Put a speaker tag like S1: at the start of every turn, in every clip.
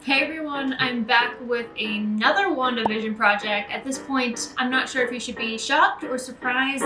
S1: Hey everyone, I'm back with another WandaVision project. At this point, I'm not sure if you should be shocked or surprised.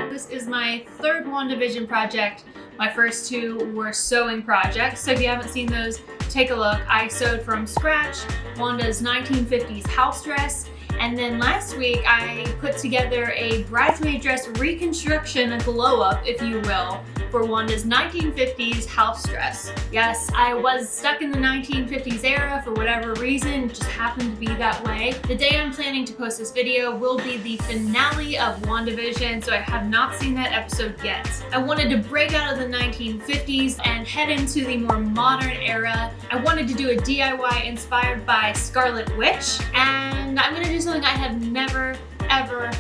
S1: This is my third WandaVision project. My first two were sewing projects, so if you haven't seen those, take a look. I sewed from scratch Wanda's 1950s house dress. And then last week, I put together a bridesmaid dress reconstruction, a glow-up, if you will, for Wanda's 1950s house dress. Yes, I was stuck in the 1950s era for whatever reason, it just happened to be that way. The day I'm planning to post this video will be the finale of WandaVision, so I have not seen that episode yet. I wanted to break out of the 1950s and head into the more modern era. I wanted to do a DIY inspired by Scarlet Witch, and I'm gonna do something I have never, ever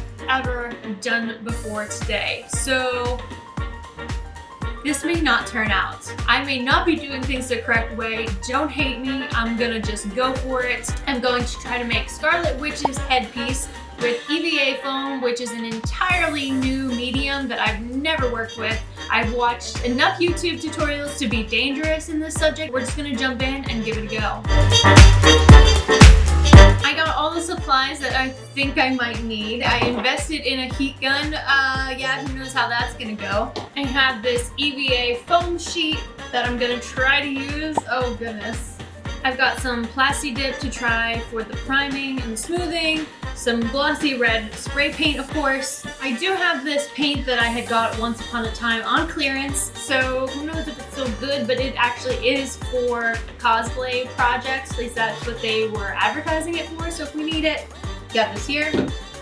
S1: done before today. So this may not turn out. I may not be doing things the correct way. Don't hate me. I'm gonna just go for it. I'm going to try to make Scarlet Witch's headpiece with EVA foam, which is an entirely new medium that I've never worked with. I've watched enough YouTube tutorials to be dangerous in this subject. We're just gonna jump in and give it a go. I got all the supplies that I think I might need. I invested in a heat gun. Yeah, who knows how that's gonna go. I have this EVA foam sheet that I'm gonna try to use. Oh goodness. I've got some Plasti Dip to try for the priming and the smoothing. Some glossy red spray paint, of course. I do have this paint that I had got once upon a time on clearance, so who knows if it's still good, but it actually is for cosplay projects. At least that's what they were advertising it for, so if we need it, got this here.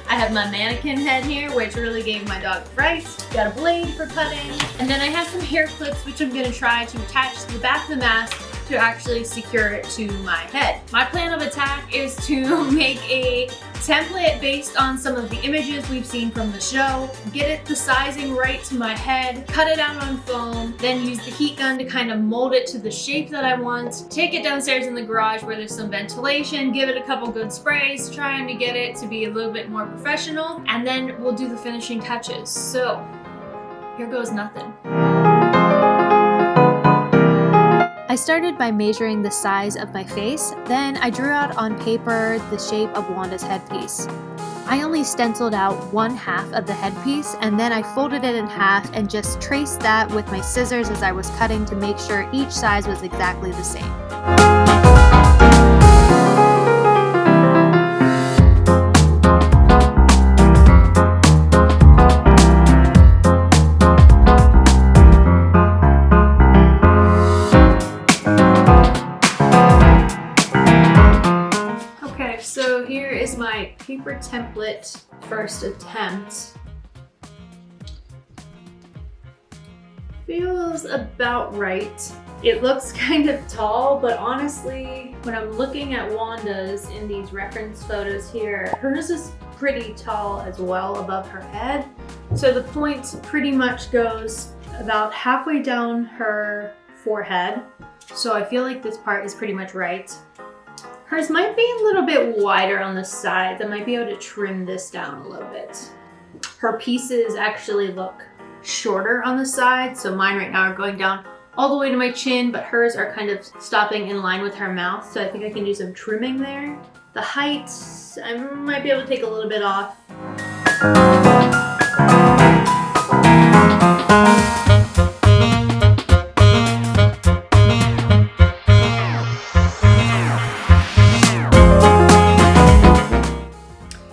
S1: I have my mannequin head here, which really gave my dog a fright. Got a blade for cutting. And then I have some hair clips, which I'm gonna try to attach to the back of the mask to actually secure it to my head. My plan of attack is to make a template based on some of the images we've seen from the show, get it the sizing right to my head, cut it out on foam, then use the heat gun to kind of mold it to the shape that I want, take it downstairs in the garage where there's some ventilation, give it a couple good sprays, trying to get it to be a little bit more professional, and then we'll do the finishing touches. So, here goes nothing.
S2: I started by measuring the size of my face, then I drew out on paper the shape of Wanda's headpiece. I only stenciled out 1/2 of the headpiece, and then I folded it in half and just traced that with my scissors as I was cutting to make sure each size was exactly the same.
S1: So here is my paper template first attempt. Feels about right. It looks kind of tall, but honestly, when I'm looking at Wanda's in these reference photos here, hers is pretty tall as well above her head. So the point pretty much goes about halfway down her forehead. So I feel like this part is pretty much right. Hers might be a little bit wider on the sides. I might be able to trim this down a little bit. Her pieces actually look shorter on the side, so mine right now are going down all the way to my chin, but hers are kind of stopping in line with her mouth, so I think I can do some trimming there. The height, I might be able to take a little bit off.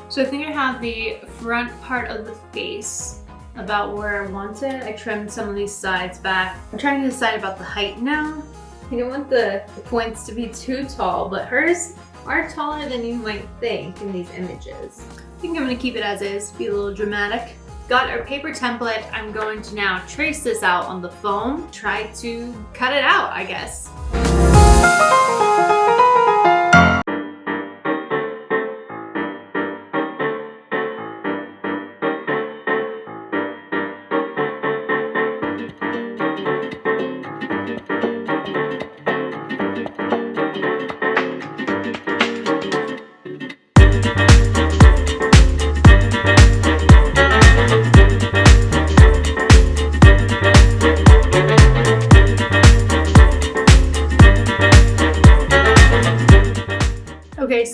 S1: So I think I have the front part of the face about where I want it. I trimmed some of these sides back. I'm trying to decide about the height now. I don't want the points to be too tall, but hers are taller than you might think in these images. I think I'm gonna keep it as is, be a little dramatic. Got our paper template. I'm going to now trace this out on the foam, try to cut it out, I guess.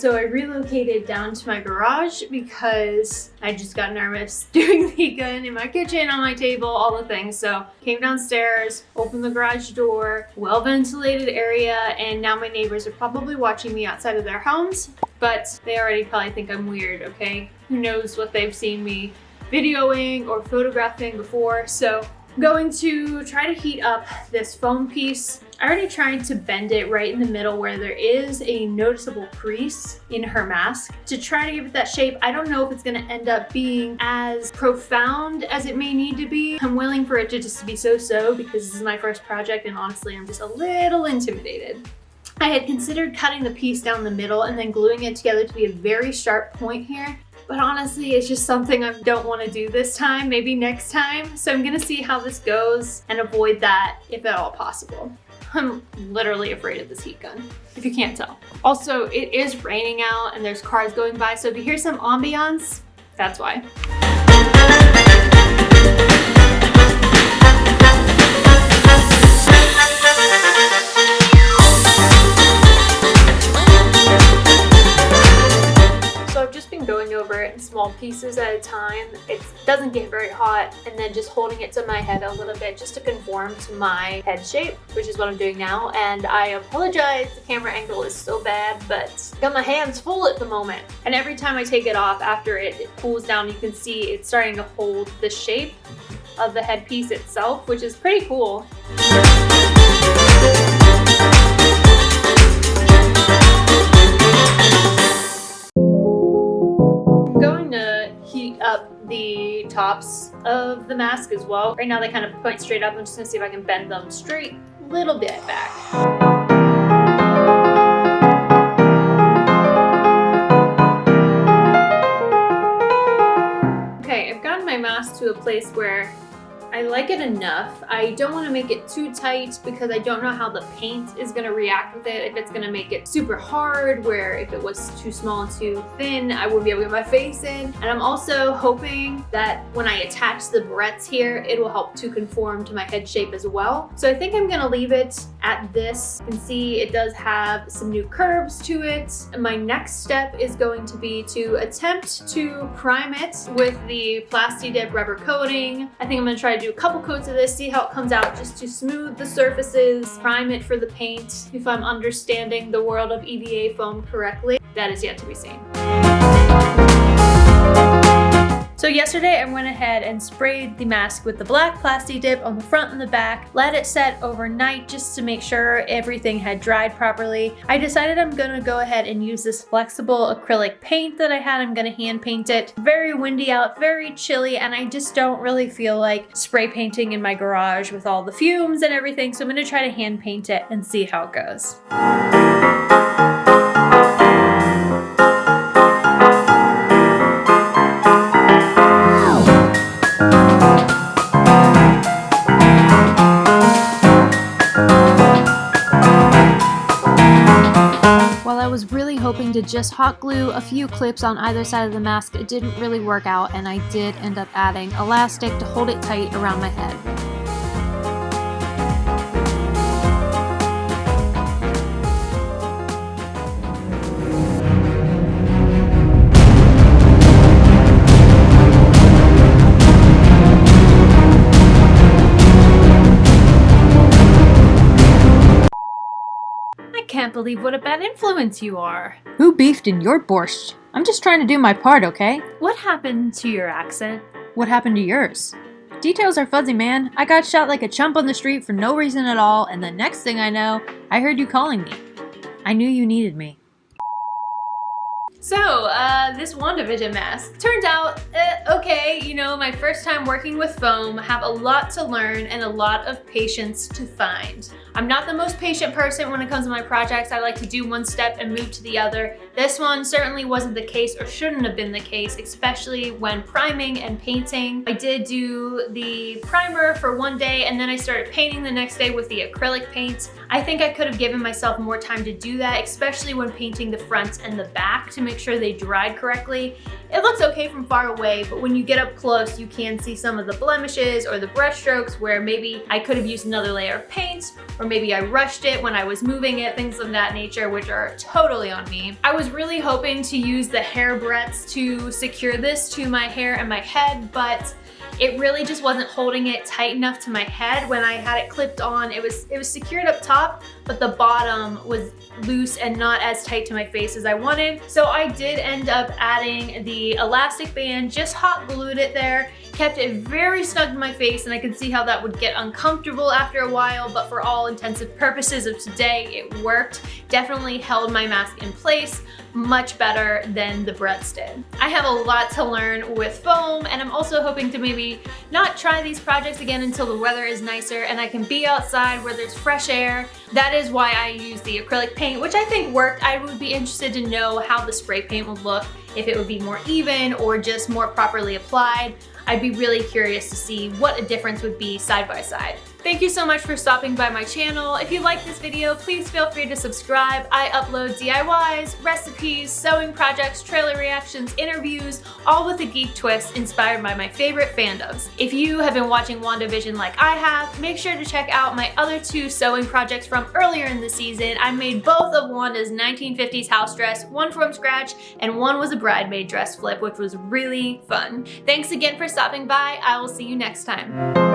S1: So I relocated down to my garage because I just got nervous doing the heat gun in my kitchen, on my table, all the things. So came downstairs, opened the garage door, well ventilated area, and now my neighbors are probably watching me outside of their homes, but they already probably think I'm weird, okay? Who knows what they've seen me videoing or photographing before. So I'm going to try to heat up this foam piece. I already tried to bend it right in the middle where there is a noticeable crease in her mask to try to give it that shape. I don't know if it's gonna end up being as profound as it may need to be. I'm willing for it to just be so-so because this is my first project and honestly I'm just a little intimidated. I had considered cutting the piece down the middle and then gluing it together to be a very sharp point here. But honestly, it's just something I don't want to do this time, maybe next time. So I'm gonna see how this goes and avoid that if at all possible. I'm literally afraid of this heat gun, if you can't tell. Also, it is raining out and there's cars going by, so if you hear some ambiance, that's why. Going over it in small pieces at a time. It doesn't get very hot, and then just holding it to my head a little bit just to conform to my head shape, which is what I'm doing now. And I apologize, the camera angle is so bad, but I got my hands full at the moment. And every time I take it off after it cools down, you can see it's starting to hold the shape of the headpiece itself, which is pretty cool. Up the tops of the mask as well. Right now they kind of point straight up. I'm just gonna see if I can bend them straight a little bit back. Okay, I've gotten my mask to a place where I like it enough. I don't want to make it too tight because I don't know how the paint is going to react with it. If it's going to make it super hard, where if it was too small and too thin, I wouldn't be able to get my face in. And I'm also hoping that when I attach the barrettes here, it will help to conform to my head shape as well. So I think I'm going to leave it at this. You can see it does have some new curves to it. And my next step is going to be to attempt to prime it with the Plasti Dip rubber coating. I think I'm going to try to do a couple coats of this, see how it comes out, just to smooth the surfaces, prime it for the paint. If I'm understanding the world of EVA foam correctly, that is yet to be seen. So yesterday I went ahead and sprayed the mask with the black Plasti Dip on the front and the back, let it set overnight just to make sure everything had dried properly. I decided I'm gonna go ahead and use this flexible acrylic paint that I had. I'm gonna hand paint it. Very windy out, very chilly, and I just don't really feel like spray painting in my garage with all the fumes and everything, so I'm gonna try to hand paint it and see how it goes. Hoping to just hot glue a few clips on either side of the mask, it didn't really work out, and I did end up adding elastic to hold it tight around my head. Can't believe what a bad influence you are.
S3: Who beefed in your borscht? I'm just trying to do my part, okay?
S1: What happened to your accent?
S3: What happened to yours? Details are fuzzy, man. I got shot like a chump on the street for no reason at all, and the next thing I know, I heard you calling me. I knew you needed me.
S1: So, this WandaVision mask. Turns out, okay, you know, my first time working with foam, I have a lot to learn and a lot of patience to find. I'm not the most patient person when it comes to my projects. I like to do one step and move to the other. This one certainly wasn't the case, or shouldn't have been the case, especially when priming and painting. I did do the primer for one day and then I started painting the next day with the acrylic paint. I think I could have given myself more time to do that, especially when painting the front and the back to make sure they dried correctly. It looks okay from far away, but when you get up close, you can see some of the blemishes or the brush strokes where maybe I could have used another layer of paint, or maybe I rushed it when I was moving it, things of that nature, which are totally on me. I was really hoping to use the hair barrettes to secure this to my hair and my head, but it really just wasn't holding it tight enough to my head. When I had it clipped on, it was secured up top, but the bottom was loose and not as tight to my face as I wanted. So I did end up adding the elastic band, just hot glued it there, kept it very snug to my face, and I could see how that would get uncomfortable after a while, but for all intensive purposes of today, it worked. Definitely held my mask in place much better than the barrettes did. I have a lot to learn with foam, and I'm also hoping to maybe not try these projects again until the weather is nicer and I can be outside where there's fresh air. That is why I use the acrylic paint, which I think worked. I would be interested to know how the spray paint would look, if it would be more even or just more properly applied. I'd be really curious to see what a difference would be side by side. Thank you so much for stopping by my channel. If you like this video, please feel free to subscribe. I upload DIYs, recipes, sewing projects, trailer reactions, interviews, all with a geek twist inspired by my favorite fandoms. If you have been watching WandaVision like I have, make sure to check out my other 2 sewing projects from earlier in the season. I made both of Wanda's 1950s house dress, one from scratch, and one was a bridesmaid dress flip, which was really fun. Thanks again for stopping by. I will see you next time.